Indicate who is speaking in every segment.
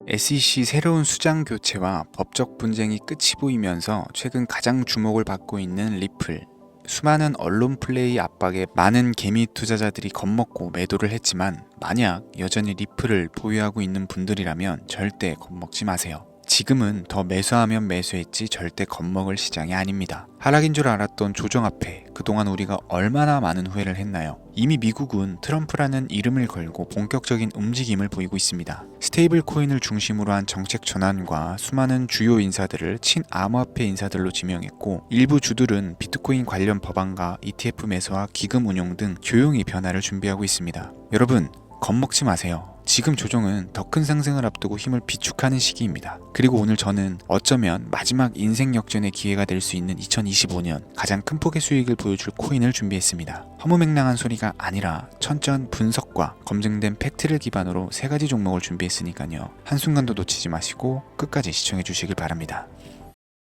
Speaker 1: SEC 새로운 수장 교체와 법적 분쟁이 끝이 보이면서 최근 가장 주목을 받고 있는 리플. 수많은 언론 플레이 압박에 많은 개미 투자자들이 겁먹고 매도를 했지만 만약 여전히 리플을 보유하고 있는 분들이라면 절대 겁먹지 마세요. 지금은 더 매수하면 매수했지 절대 겁먹을 시장이 아닙니다. 하락인 줄 알았던 조정 앞에 그동안 우리가 얼마나 많은 후회를 했나요? 이미 미국은 트럼프라는 이름을 걸고 본격적인 움직임을 보이고 있습니다. 스테이블 코인을 중심으로 한 정책 전환과 수많은 주요 인사들을 친암호화폐 인사들로 지명했고, 일부 주들은 비트코인 관련 법안과 ETF 매수와 기금 운용 등 조용히 변화를 준비하고 있습니다. 여러분, 겁먹지 마세요. 지금 조정은 더 큰 상승을 앞두고 힘을 비축하는 시기입니다. 그리고 오늘 저는 어쩌면 마지막 인생 역전의 기회가 될 수 있는 2025년 가장 큰 폭의 수익을 보여줄 코인을 준비했습니다. 허무맹랑한 소리가 아니라 천전 분석과 검증된 팩트를 기반으로 3가지 종목을 준비했으니까요. 한순간도 놓치지 마시고 끝까지 시청해 주시길 바랍니다.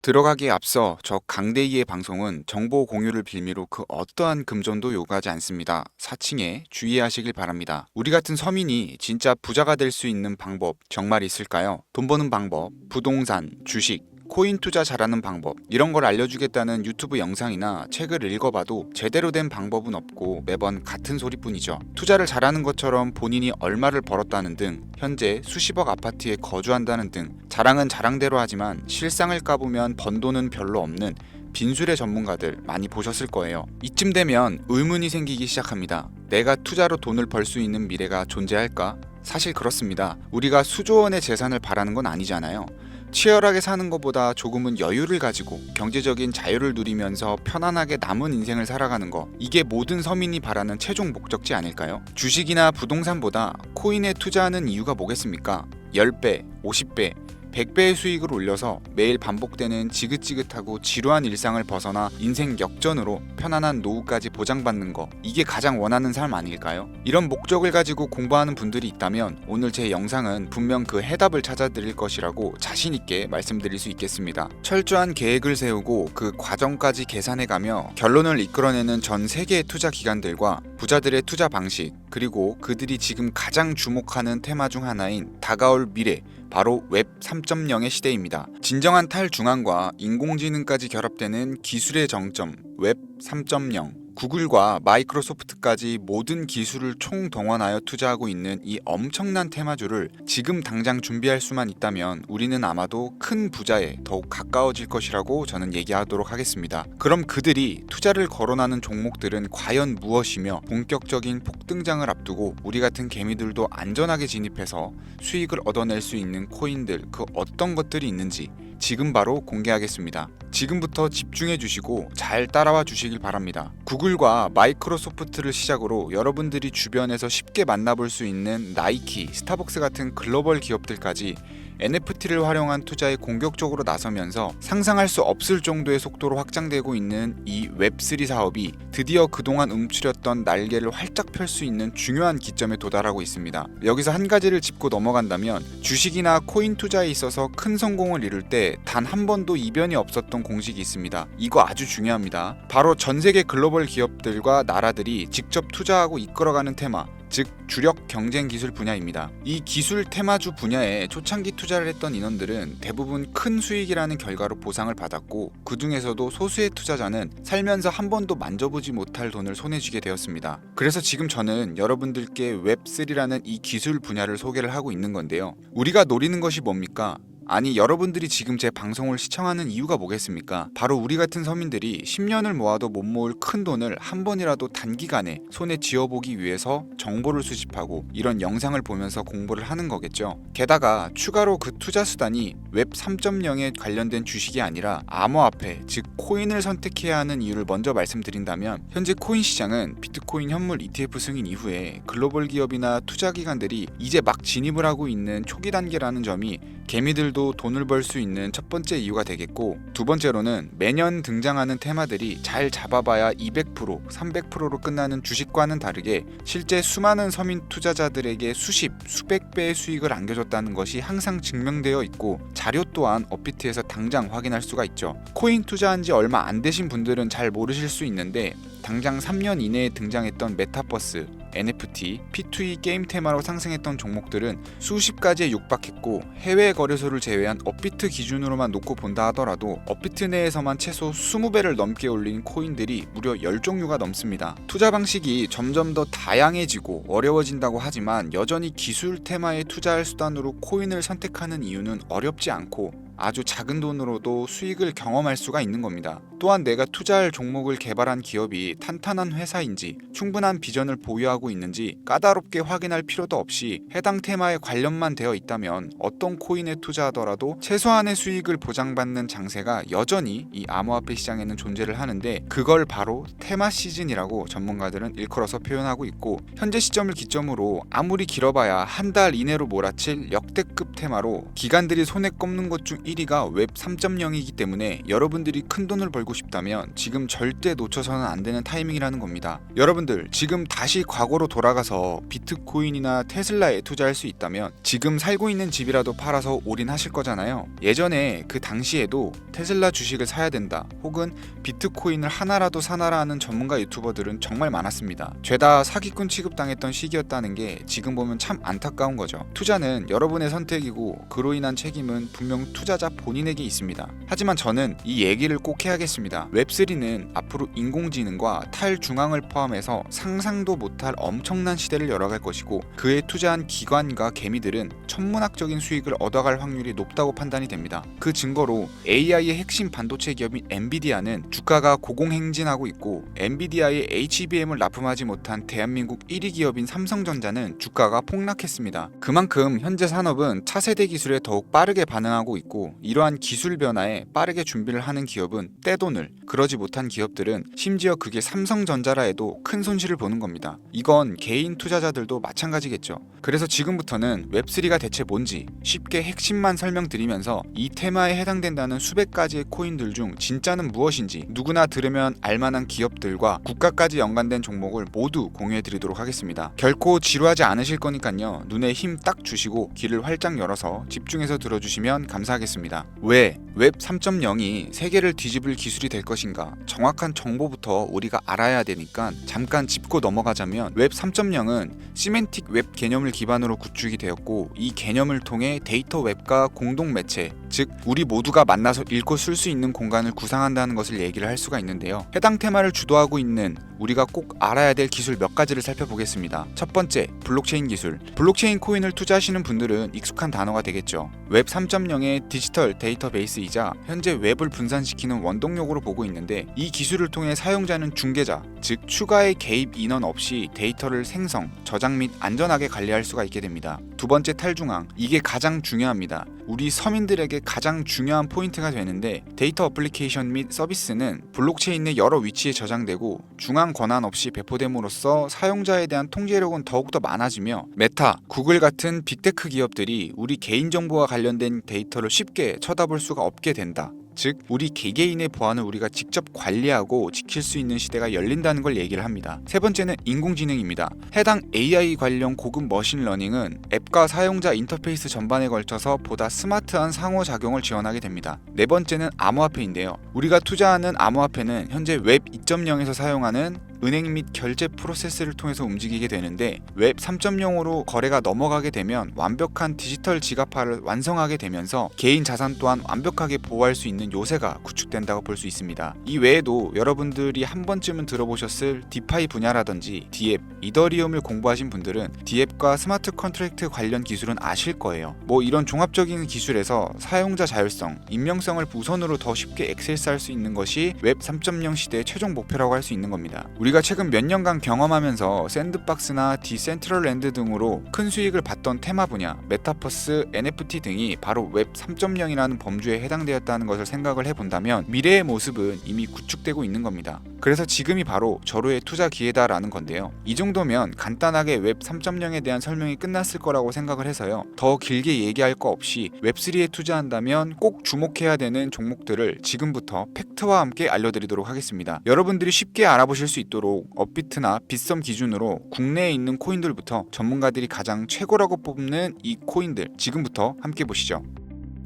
Speaker 1: 들어가기에 앞서 저 강대희의 방송은 정보 공유를 빌미로 그 어떠한 금전도 요구하지 않습니다. 사칭에 주의하시길 바랍니다. 우리 같은 서민이 진짜 부자가 될 수 있는 방법 정말 있을까요? 돈 버는 방법, 부동산, 주식, 코인 투자 잘하는 방법, 이런 걸 알려주겠다는 유튜브 영상이나 책을 읽어봐도 제대로 된 방법은 없고 매번 같은 소리뿐이죠. 투자를 잘하는 것처럼 본인이 얼마를 벌었다는 등, 현재 수십억 아파트에 거주한다는 등 자랑은 자랑대로 하지만 실상을 까보면 번 돈은 별로 없는 빈술의 전문가들 많이 보셨을 거예요. 이쯤 되면 의문이 생기기 시작합니다. 내가 투자로 돈을 벌 수 있는 미래가 존재할까? 사실 그렇습니다. 우리가 수조 원의 재산을 바라는 건 아니잖아요. 치열하게 사는 것보다 조금은 여유를 가지고 경제적인 자유를 누리면서 편안하게 남은 인생을 살아가는 거, 이게 모든 서민이 바라는 최종 목적지 아닐까요? 주식이나 부동산보다 코인에 투자하는 이유가 뭐겠습니까? 10배, 50배, 100배의 수익을 올려서 매일 반복되는 지긋지긋하고 지루한 일상을 벗어나 인생 역전으로 편안한 노후까지 보장받는 거, 이게 가장 원하는 삶 아닐까요? 이런 목적을 가지고 공부하는 분들이 있다면 오늘 제 영상은 분명 그 해답을 찾아드릴 것이라고 자신있게 말씀드릴 수 있겠습니다. 철저한 계획을 세우고 그 과정까지 계산해가며 결론을 이끌어내는 전 세계의 투자 기관들과 부자들의 투자 방식, 그리고 그들이 지금 가장 주목하는 테마 중 하나인 다가올 미래, 바로 웹 3.0의 시대입니다. 진정한 탈중앙과 인공지능까지 결합되는 기술의 정점, 웹 3.0. 구글과 마이크로소프트까지 모든 기술을 총동원하여 투자하고 있는 이 엄청난 테마주를 지금 당장 준비할 수만 있다면 우리는 아마도 큰 부자에 더욱 가까워질 것이라고 저는 얘기하도록 하겠습니다. 그럼 그들이 투자를 거론하는 종목들은 과연 무엇이며, 본격적인 폭등장을 앞두고 우리 같은 개미들도 안전하게 진입해서 수익을 얻어낼 수 있는 코인들, 그 어떤 것들이 있는지 지금 바로 공개하겠습니다. 지금부터 집중해 주시고 잘 따라와 주시길 바랍니다. 구글과 마이크로소프트를 시작으로 여러분들이 주변에서 쉽게 만나볼 수 있는 나이키, 스타벅스 같은 글로벌 기업들까지 NFT를 활용한 투자에 공격적으로 나서면서 상상할 수 없을 정도의 속도로 확장되고 있는 이 웹3 사업이 드디어 그동안 움츠렸던 날개를 활짝 펼 수 있는 중요한 기점에 도달하고 있습니다. 여기서 한 가지를 짚고 넘어간다면, 주식이나 코인 투자에 있어서 큰 성공을 이룰 때 단 한 번도 이변이 없었던 공식이 있습니다. 이거 아주 중요합니다. 바로 전 세계 글로벌 기업들과 나라들이 직접 투자하고 이끌어가는 테마, 즉 주력 경쟁 기술 분야입니다. 이 기술 테마주 분야에 초창기 투자를 했던 인원들은 대부분 큰 수익이라는 결과로 보상을 받았고, 그 중에서도 소수의 투자자는 살면서 한 번도 만져보지 못할 돈을 손에 쥐게 되었습니다. 그래서 지금 저는 여러분들께 웹3라는 이 기술 분야를 소개를 하고 있는 건데요. 우리가 노리는 것이 뭡니까? 아니, 여러분들이 지금 제 방송을 시청하는 이유가 뭐겠습니까? 바로 우리 같은 서민들이 10년을 모아도 못 모을 큰 돈을 한 번이라도 단기간에 손에 쥐어보기 위해서 정보를 수집하고 이런 영상을 보면서 공부를 하는 거겠죠. 게다가 추가로 그 투자 수단이 웹 3.0에 관련된 주식이 아니라 암호화폐, 즉 코인을 선택해야 하는 이유를 먼저 말씀드린다면, 현재 코인 시장은 비트코인 현물 ETF 승인 이후에 글로벌 기업이나 투자 기관들이 이제 막 진입을 하고 있는 초기 단계라는 점이 개미들도 돈을 벌 수 있는 첫 번째 이유가 되겠고, 두 번째로는 매년 등장하는 테마들이 잘 잡아봐야 200%, 300%로 끝나는 주식과는 다르게 실제 수많은 서민 투자자들에게 수십, 수백 배의 수익을 안겨줬다는 것이 항상 증명되어 있고, 자료 또한 업비트에서 당장 확인할 수가 있죠. 코인 투자한 지 얼마 안 되신 분들은 잘 모르실 수 있는데, 당장 3년 이내에 등장했던 메타버스, NFT, P2E 게임 테마로 상승했던 종목들은 수십 가지에 육박했고 해외 거래소를 제외한 업비트 기준으로만 놓고 본다 하더라도 업비트 내에서만 최소 20배를 넘게 올린 코인들이 무려 10종류가 넘습니다. 투자 방식이 점점 더 다양해지고 어려워진다고 하지만 여전히 기술 테마에 투자할 수단으로 코인을 선택하는 이유는 어렵지 않고 아주 작은 돈으로도 수익을 경험할 수가 있는 겁니다. 또한 내가 투자할 종목을 개발한 기업이 탄탄한 회사인지 충분한 비전을 보유하고 있는지 까다롭게 확인할 필요도 없이 해당 테마에 관련만 되어 있다면 어떤 코인에 투자하더라도 최소한의 수익을 보장받는 장세가 여전히 이 암호화폐 시장에는 존재를 하는데 그걸 바로 테마 시즌이라고 전문가들은 일컬어서 표현하고 있고 현재 시점을 기점으로 아무리 길어봐야 한 달 이내로 몰아칠 역대급 테마로 기관들이 손에 꼽는 것 중 1위가 웹 3.0이기 때문에 여러분들이 큰 돈을 벌고 싶다면 지금 절대 놓쳐서는 안 되는 타이밍이라는 겁니다. 여러분들 지금 다시 과거로 돌아가서 비트코인이나 테슬라에 투자할 수 있다면 지금 살고 있는 집이라도 팔아서 올인하실 거잖아요. 예전에 그 당시에도 테슬라 주식을 사야 된다 혹은 비트코인을 하나라도 사나라 하는 전문가 유튜버들은 정말 많았습니다. 죄다 사기꾼 취급당했던 시기였다는 게 지금 보면 참 안타까운 거죠. 투자는 여러분의 선택이고 그로 인한 책임은 분명 투자자 본인에게 있습니다. 하지만 저는 이 얘기를 꼭 해야겠습니다. 웹3는 앞으로 인공지능과 탈중앙을 포함해서 상상도 못할 엄청난 시대를 열어갈 것이고 그에 투자한 기관과 개미들은 천문학적인 수익을 얻어갈 확률이 높다고 판단이 됩니다. 그 증거로 AI의 핵심 반도체 기업인 엔비디아는 주가가 고공행진하고 있고 엔비디아의 HBM을 납품하지 못한 대한민국 1위 기업인 삼성전자는 주가가 폭락했습니다. 그만큼 현재 산업은 차세대 기술에 더욱 빠르게 반응하고 있고 이러한 기술 변화에 빠르게 준비를 하는 기업은 떼돈을, 그러지 못한 기업들은 심지어 그게 삼성전자라 해도 큰 손실을 보는 겁니다. 이건 개인 투자자들도 마찬가지겠죠. 그래서 지금부터는 웹3가 대체 뭔지 쉽게 핵심만 설명드리면서 이 테마에 해당된다는 수백 가지의 코인들 중 진짜는 무엇인지 누구나 들으면 알만한 기업들과 국가까지 연관된 종목을 모두 공유해드리도록 하겠습니다. 결코 지루하지 않으실 거니까요. 눈에 힘 딱 주시고 귀를 활짝 열어서 집중해서 들어주시면 감사하겠습니다. 왜 웹 3.0이 세계를 뒤집을 기술이 될 것인가? 정확한 정보부터 우리가 알아야 되니까 잠깐 짚고 넘어가자면 웹 3.0은 시멘틱 웹 개념을 기반으로 구축이 되었고 이 개념을 통해 데이터 웹과 공동 매체, 즉 우리 모두가 만나서 읽고 쓸 수 있는 공간을 구상한다는 것을 얘기를 할 수가 있는데요. 해당 테마를 주도하고 있는 우리가 꼭 알아야 될 기술 몇 가지를 살펴보겠습니다. 첫 번째, 블록체인 기술. 블록체인 코인을 투자하시는 분들은 익숙한 단어가 되겠죠. 웹 3.0의 디지털 데이터베이스이자 현재 웹을 분산시키는 원동력으로 보고 있는데 이 기술을 통해 사용자는 중개자, 즉 추가의 개입 인원 없이 데이터를 생성, 저장 및 안전하게 관리할 수가 있게 됩니다. 두 번째, 탈중앙. 이게 가장 중요합니다. 우리 서민들에게 가장 중요한 포인트가 되는데 데이터 어플리케이션 및 서비스는 블록체인 내 여러 위치에 저장되고 중앙 권한 없이 배포됨으로써 사용자에 대한 통제력은 더욱더 많아지며 메타, 구글 같은 빅테크 기업들이 우리 개인정보와 관련된 데이터를 쉽게 쳐다볼 수가 없게 된다. 즉 우리 개개인의 보안을 우리가 직접 관리하고 지킬 수 있는 시대가 열린다는 걸 얘기를 합니다. 세 번째는 인공지능입니다. 해당 AI 관련 고급 머신러닝은 앱과 사용자 인터페이스 전반에 걸쳐서 보다 스마트한 상호작용을 지원하게 됩니다. 네 번째는 암호화폐인데요. 우리가 투자하는 암호화폐는 현재 웹 2.0에서 사용하는 은행 및 결제 프로세스를 통해서 움직이게 되는데 웹 3.0으로 거래가 넘어가게 되면 완벽한 디지털 지갑화를 완성하게 되면서 개인 자산 또한 완벽하게 보호할 수 있는 요새가 구축된다고 볼 수 있습니다. 이 외에도 여러분들이 한 번쯤은 들어보셨을 디파이 분야라든지 디앱, 이더리움을 공부하신 분들은 디앱과 스마트 컨트랙트 관련 기술은 아실 거예요. 이런 종합적인 기술에서 사용자 자율성, 익명성을 우선으로 더 쉽게 액세스할 수 있는 것이 웹 3.0 시대의 최종 목표라고 할 수 있는 겁니다. 우리가 최근 몇 년간 경험하면서 샌드박스나 디센트럴랜드 등으로 큰 수익을 봤던 테마 분야, 메타버스, NFT 등이 바로 웹 3.0이라는 범주에 해당되었다는 것을 생각을 해본다면 미래의 모습은 이미 구축되고 있는 겁니다. 그래서 지금이 바로 절호의 투자 기회다라는 건데요. 이 정도면 간단하게 웹 3.0에 대한 설명이 끝났을 거라고 생각을 해서요. 더 길게 얘기할 거 없이 웹3에 투자한다면 꼭 주목해야 되는 종목들을 지금부터 팩트와 함께 알려드리도록 하겠습니다. 여러분들이 쉽게 알아보실 수 있도록 업비트나 빗썸 기준으로 국내에 있는 코인들부터 전문가들이 가장 최고라고 뽑는 이 코인들 지금부터 함께 보시죠.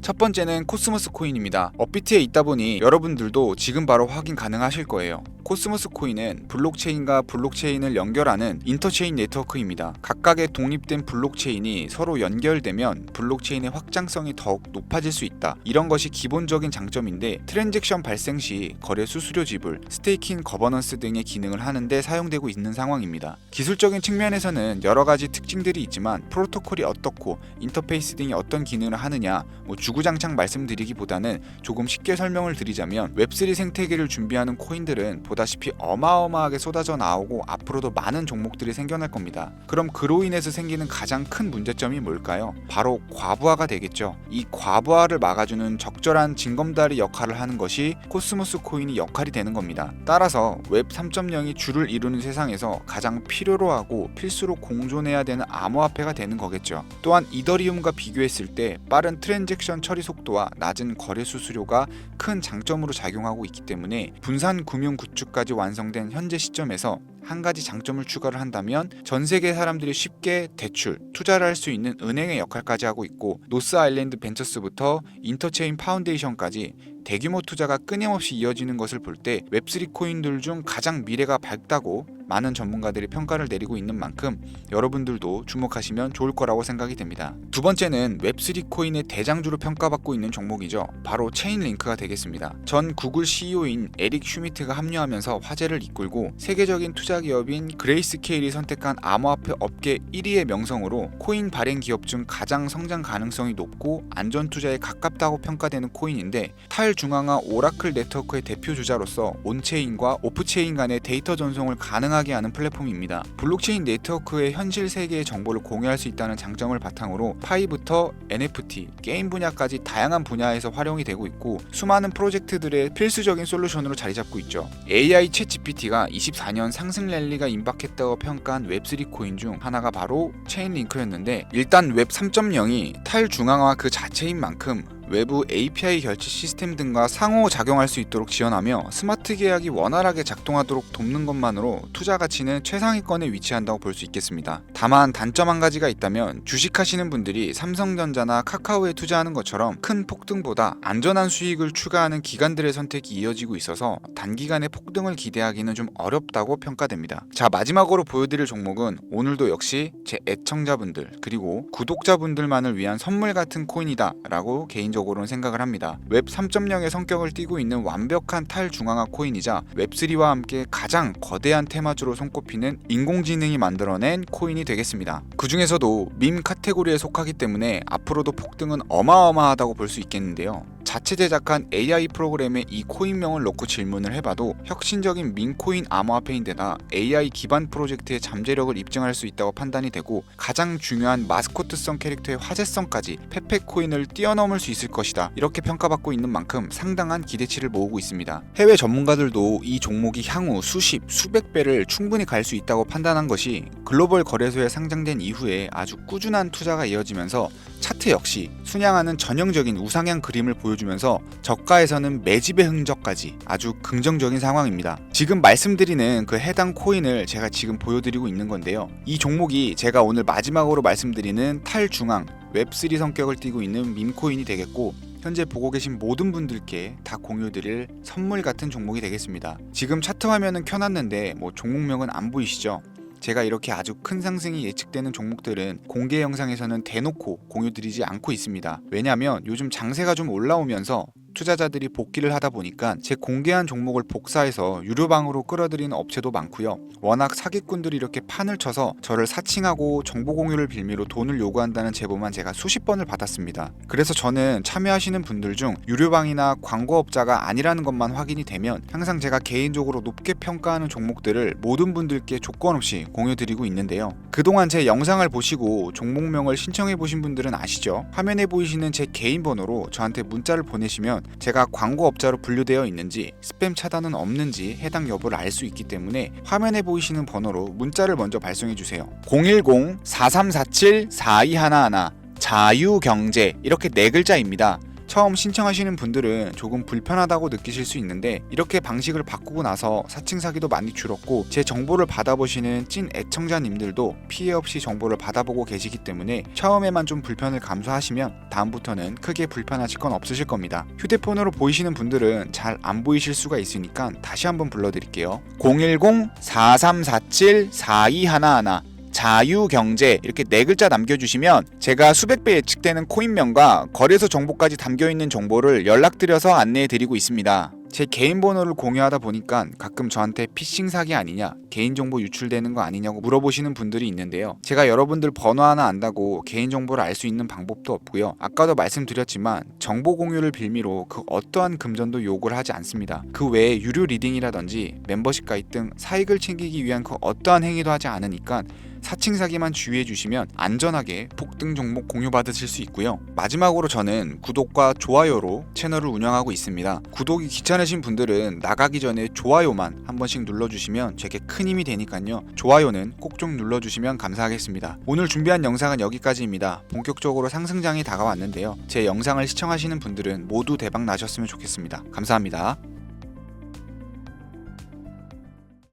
Speaker 1: 첫 번째는 코스모스 코인입니다. 업비트에 있다 보니 여러분들도 지금 바로 확인 가능하실 거예요. 코스모스 코인은 블록체인과 블록체인을 연결하는 인터체인 네트워크입니다. 각각의 독립된 블록체인이 서로 연결되면 블록체인의 확장성이 더욱 높아질 수 있다. 이런 것이 기본적인 장점인데 트랜잭션 발생 시 거래 수수료 지불, 스테이킹 거버넌스 등의 기능을 하는데 사용되고 있는 상황입니다. 기술적인 측면에서는 여러 가지 특징들이 있지만 프로토콜이 어떻고 인터페이스 등이 어떤 기능을 하느냐 주구장창 말씀드리기보다는 조금 쉽게 설명을 드리자면 웹3 생태계를 준비하는 코인들은 보다시피 어마어마하게 쏟아져 나오고 앞으로도 많은 종목들이 생겨날 겁니다. 그럼 그로 인해서 생기는 가장 큰 문제점이 뭘까요? 바로 과부하가 되겠죠. 이 과부하를 막아주는 적절한 징검다리 역할을 하는 것이 코스모스 코인이 역할이 되는 겁니다. 따라서 웹 3.0이 주를 이루는 세상에서 가장 필요로 하고 필수로 공존해야 되는 암호화폐가 되는 거겠죠. 또한 이더리움과 비교했을 때 빠른 트랜잭션 처리 속도와 낮은 거래 수수료가 큰 장점으로 작용하고 있기 때문에 분산 금융 구축까지 완성된 현재 시점에서 한 가지 장점을 추가를 한다면 전 세계 사람들이 쉽게 대출, 투자를 할 수 있는 은행의 역할까지 하고 있고 노스 아일랜드 벤처스부터 인터체인 파운데이션까지 대규모 투자가 끊임없이 이어지는 것을 볼 때 웹3 코인들 중 가장 미래가 밝다고 많은 전문가들이 평가를 내리고 있는 만큼 여러분들도 주목하시면 좋을 거라고 생각이 됩니다. 두 번째는 웹3 코인의 대장주로 평가받고 있는 종목이죠. 바로 체인링크가 되겠습니다. 전 구글 CEO인 에릭 슈미트가 합류하면서 화제를 이끌고 세계적인 투자 기업인 그레이스케일이 선택한 암호화폐 업계 1위의 명성으로 코인 발행 기업 중 가장 성장 가능성이 높고 안전 투자에 가깝다고 평가되는 코인인데 탈중앙화 오라클 네트워크의 대표 주자로서 온체인과 오프체인 간의 데이터 전송을 가능하게 하는 플랫폼입니다. 블록체인 네트워크의 현실 세계의 정보를 공유할 수 있다는 장점을 바탕으로 파이부터 NFT, 게임 분야까지 다양한 분야에서 활용이 되고 있고 수많은 프로젝트들의 필수적인 솔루션으로 자리 잡고 있죠. AI 챗 GPT가 24년 상승 랠리가 임박했다고 평가한 웹3 코인 중 하나가 바로 체인링크였는데 일단 웹 3.0이 탈중앙화 그 자체인 만큼 외부 API 결제 시스템 등과 상호작용할 수 있도록 지원하며 스마트 계약이 원활하게 작동하도록 돕는 것만으로 투자 가치는 최상위권에 위치한다고 볼 수 있겠습니다. 다만 단점 한 가지가 있다면 주식하시는 분들이 삼성전자나 카카오에 투자하는 것처럼 큰 폭등보다 안전한 수익을 추가하는 기관들의 선택이 이어지고 있어서 단기간에 폭등을 기대하기는 좀 어렵다고 평가됩니다. 자, 마지막으로 보여드릴 종목은 오늘도 역시 제 애청자분들 그리고 구독자분들만을 위한 선물 같은 코인이다 라고 개인적으로는 생각을 합니다. 웹 3.0의 성격을 띠고 있는 완벽한 탈중앙화 코인이자 웹3와 함께 가장 거대한 테마주로 손꼽히는 인공지능이 만들어낸 코인이 되겠습니다. 그 중에서도 밈 카테고리에 속하기 때문에 앞으로도 폭등은 어마어마하다고 볼 수 있겠는데요. 자체 제작한 AI 프로그램에 이 코인명을 넣고 질문을 해봐도 혁신적인 민코인 암호화폐인데다 AI 기반 프로젝트의 잠재력을 입증할 수 있다고 판단이 되고 가장 중요한 마스코트성 캐릭터의 화제성까지 페페코인을 뛰어넘을 수 있을 것이다. 이렇게 평가받고 있는 만큼 상당한 기대치를 모으고 있습니다. 해외 전문가들도 이 종목이 향후 수십, 수백 배를 충분히 갈 수 있다고 판단한 것이 글로벌 거래소에 상장된 이후에 아주 꾸준한 투자가 이어지면서 차트 역시 순양하는 전형적인 우상향 그림을 보여주면서 저가에서는 매집의 흔적까지 아주 긍정적인 상황입니다. 지금 말씀드리는 그 해당 코인을 제가 지금 보여드리고 있는 건데요. 이 종목이 제가 오늘 마지막으로 말씀드리는 탈중앙 웹3 성격을 띠고 있는 밈코인이 되겠고 현재 보고 계신 모든 분들께 다 공유드릴 선물 같은 종목이 되겠습니다. 지금 차트 화면은 켜놨는데 종목명은 안 보이시죠? 제가 이렇게 아주 큰 상승이 예측되는 종목들은 공개 영상에서는 대놓고 공유드리지 않고 있습니다. 왜냐하면 요즘 장세가 좀 올라오면서 투자자들이 복귀를 하다 보니까 제 공개한 종목을 복사해서 유료방으로 끌어들이는 업체도 많고요. 워낙 사기꾼들이 이렇게 판을 쳐서 저를 사칭하고 정보 공유를 빌미로 돈을 요구한다는 제보만 제가 수십 번을 받았습니다. 그래서 저는 참여하시는 분들 중 유료방이나 광고업자가 아니라는 것만 확인이 되면 항상 제가 개인적으로 높게 평가하는 종목들을 모든 분들께 조건 없이 공유드리고 있는데요. 그동안 제 영상을 보시고 종목명을 신청해 보신 분들은 아시죠? 화면에 보이시는 제 개인 번호로 저한테 문자를 보내시면 제가 광고업자로 분류되어 있는지 스팸 차단은 없는지 해당 여부를 알 수 있기 때문에 화면에 보이시는 번호로 문자를 먼저 발송해 주세요. 010-4347-4211 자유경제 이렇게 4글자입니다. 처음 신청하시는 분들은 조금 불편하다고 느끼실 수 있는데 이렇게 방식을 바꾸고 나서 사칭 사기도 많이 줄었고 제 정보를 받아보시는 찐 애청자님들도 피해 없이 정보를 받아보고 계시기 때문에 처음에만 좀 불편을 감수하시면 다음부터는 크게 불편하실 건 없으실 겁니다. 휴대폰으로 보이시는 분들은 잘 안 보이실 수가 있으니까 다시 한번 불러드릴게요. 010-4347-4211 자유경제 이렇게 4글자 남겨주시면 제가 수백 배 예측되는 코인명과 거래소 정보까지 담겨있는 정보를 연락드려서 안내해드리고 있습니다. 제 개인 번호를 공유하다 보니까 가끔 저한테 피싱 사기 아니냐, 개인정보 유출되는 거 아니냐고 물어보시는 분들이 있는데요. 제가 여러분들 번호 하나 안다고 개인정보를 알 수 있는 방법도 없고요. 아까도 말씀드렸지만 정보 공유를 빌미로 그 어떠한 금전도 요구를 하지 않습니다. 그 외에 유료 리딩이라든지 멤버십 가입 등 사익을 챙기기 위한 그 어떠한 행위도 하지 않으니까 사칭 사기만 주의해 주시면 안전하게 폭등 종목 공유받으실 수 있고요. 마지막으로 저는 구독과 좋아요로 채널을 운영하고 있습니다. 구독이 귀찮으신 분들은 나가기 전에 좋아요만 한 번씩 눌러주시면 제게 큰 힘이 되니까요. 좋아요는 꼭 좀 눌러주시면 감사하겠습니다. 오늘 준비한 영상은 여기까지입니다. 본격적으로 상승장이 다가왔는데요. 제 영상을 시청하시는 분들은 모두 대박 나셨으면 좋겠습니다. 감사합니다.